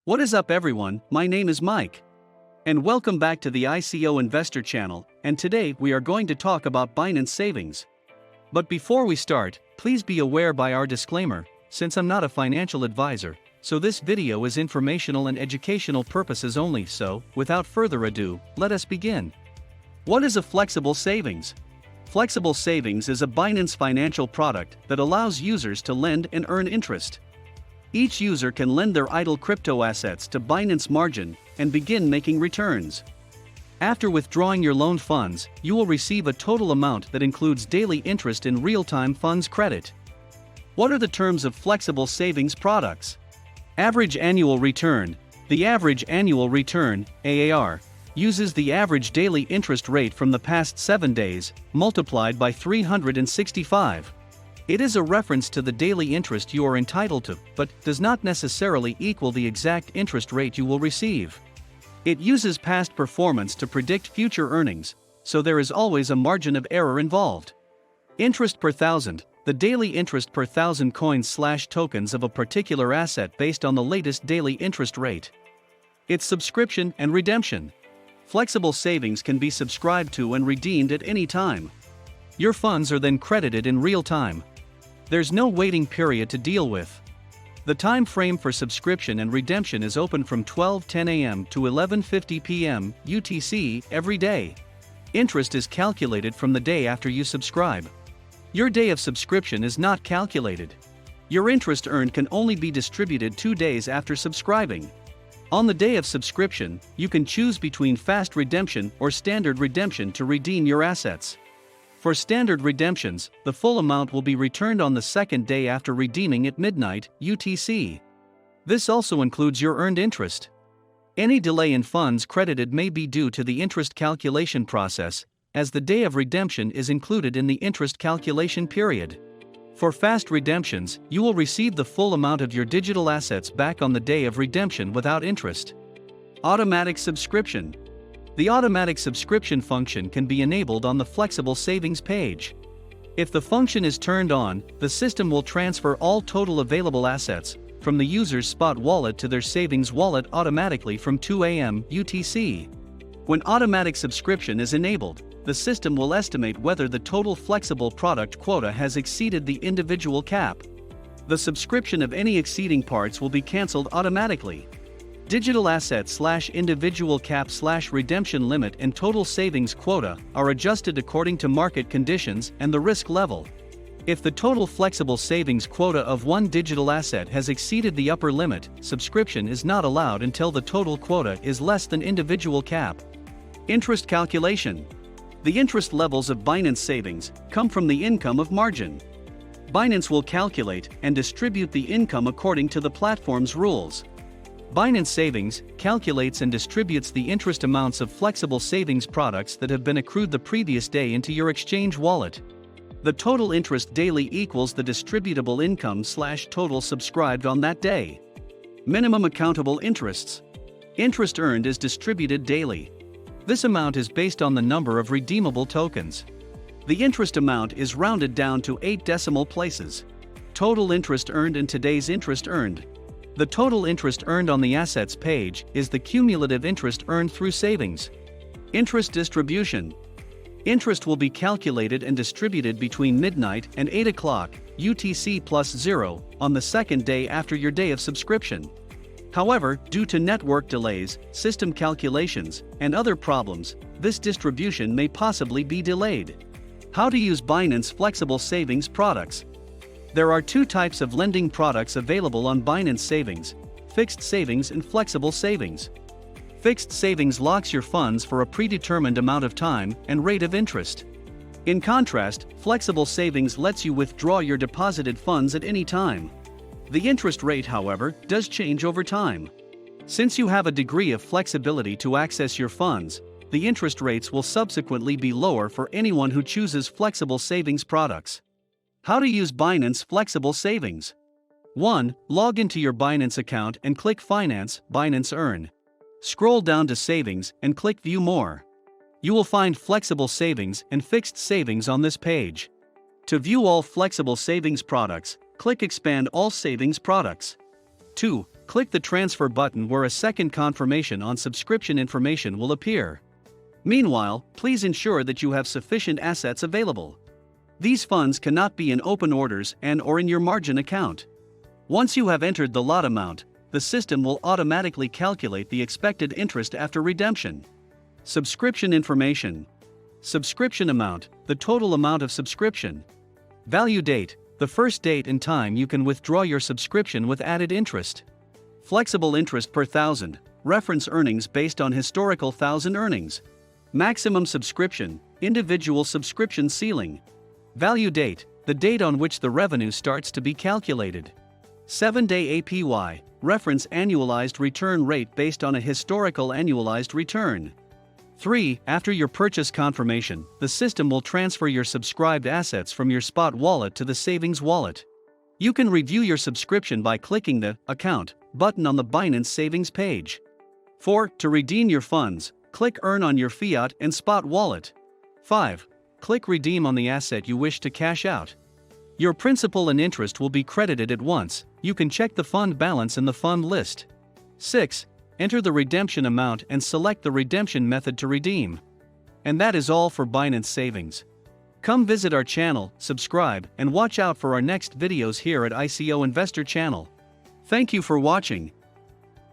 What is up everyone, my name is Mike. And welcome back to the ICO Investor channel, and today we are going to talk about Binance Savings. But before we start, please be aware by our disclaimer, since I'm not a financial advisor, so this video is informational and educational purposes only. So, without further ado, let us begin. What is a flexible savings? Flexible savings is a Binance financial product that allows users to lend and earn interest. Each user can lend their idle crypto assets to Binance Margin and begin making returns. After withdrawing your loaned funds, you will receive a total amount that includes daily interest in real-time funds credit. What are the terms of flexible savings products? Average annual return. The average annual return, AAR, uses the average daily interest rate from the past 7 days, multiplied by 365. It is a reference to the daily interest you are entitled to, but does not necessarily equal the exact interest rate you will receive. It uses past performance to predict future earnings, so there is always a margin of error involved. Interest per thousand. The daily interest per thousand coins/tokens of a particular asset based on the latest daily interest rate. Its subscription and redemption. Flexible savings can be subscribed to and redeemed at any time. Your funds are then credited in real time. There's no waiting period to deal with. The time frame for subscription and redemption is open from 12:10 a.m. to 11:50 p.m. UTC every day. Interest is calculated from the day after you subscribe. Your day of subscription is not calculated. Your interest earned can only be distributed 2 days after subscribing. On the day of subscription, you can choose between fast redemption or standard redemption to redeem your assets. For standard redemptions, the full amount will be returned on the second day after redeeming at midnight, UTC. This also includes your earned interest. Any delay in funds credited may be due to the interest calculation process, as the day of redemption is included in the interest calculation period. For fast redemptions, you will receive the full amount of your digital assets back on the day of redemption without interest. Automatic subscription. The automatic subscription function can be enabled on the flexible savings page. If the function is turned on, the system will transfer all total available assets from the user's spot wallet to their savings wallet automatically from 2 a.m. UTC. When automatic subscription is enabled, the system will estimate whether the total flexible product quota has exceeded the individual cap. The subscription of any exceeding parts will be cancelled automatically. Digital asset/individual cap/redemption limit and total savings quota are adjusted according to market conditions and the risk level. If the total flexible savings quota of one digital asset has exceeded the upper limit, subscription is not allowed until the total quota is less than individual cap. Interest calculation. The interest levels of Binance Savings come from the income of margin. Binance will calculate and distribute the income according to the platform's rules. Binance Savings calculates and distributes the interest amounts of flexible savings products that have been accrued the previous day into your exchange wallet. The total interest daily equals the distributable income/total subscribed on that day. Minimum accountable interests. Interest earned is distributed daily. This amount is based on the number of redeemable tokens. The interest amount is rounded down to 8 decimal places. Total interest earned and today's interest earned. The total interest earned on the assets page is the cumulative interest earned through savings. Interest distribution. Interest will be calculated and distributed between midnight and 8 o'clock UTC +0 on the second day after your day of subscription. However, due to network delays, system calculations, and other problems, this distribution may possibly be delayed. How to use Binance flexible savings products. There are 2 types of lending products available on Binance Savings: fixed savings and flexible savings. Fixed savings locks your funds for a predetermined amount of time and rate of interest. In contrast, flexible savings lets you withdraw your deposited funds at any time. The interest rate, however, does change over time. Since you have a degree of flexibility to access your funds, the interest rates will subsequently be lower for anyone who chooses flexible savings products. How to use Binance Flexible Savings. 1. Log into your Binance account and click Finance, Binance Earn. Scroll down to Savings and click View More. You will find flexible savings and fixed savings on this page. To view all flexible savings products, click Expand All Savings Products. 2. click the transfer button where a second confirmation on subscription information will appear. Meanwhile, please ensure that you have sufficient assets available. These funds cannot be in open orders and/or in your margin account. Once you have entered the lot amount, the system will automatically calculate the expected interest after redemption. Subscription information. Subscription amount, the total amount of subscription. Value date, the first date and time you can withdraw your subscription with added interest. Flexible interest per thousand, reference earnings based on historical thousand earnings. Maximum subscription, individual subscription ceiling. Value date, the date on which the revenue starts to be calculated. 7-day APY, reference annualized return rate based on a historical annualized return. 3. After your purchase confirmation, the system will transfer your subscribed assets from your spot wallet to the savings wallet. You can review your subscription by clicking the Account button on the Binance Savings page. 4. To redeem your funds, click Earn on your fiat and spot wallet. 5. Click Redeem on the asset you wish to cash out. Your principal and interest will be credited at once. You can check the fund balance in the fund list. 6. Enter the redemption amount and select the redemption method to redeem. And that is all for Binance Savings. Come visit our channel, subscribe, and watch out for our next videos here at ICO Investor Channel. Thank you for watching.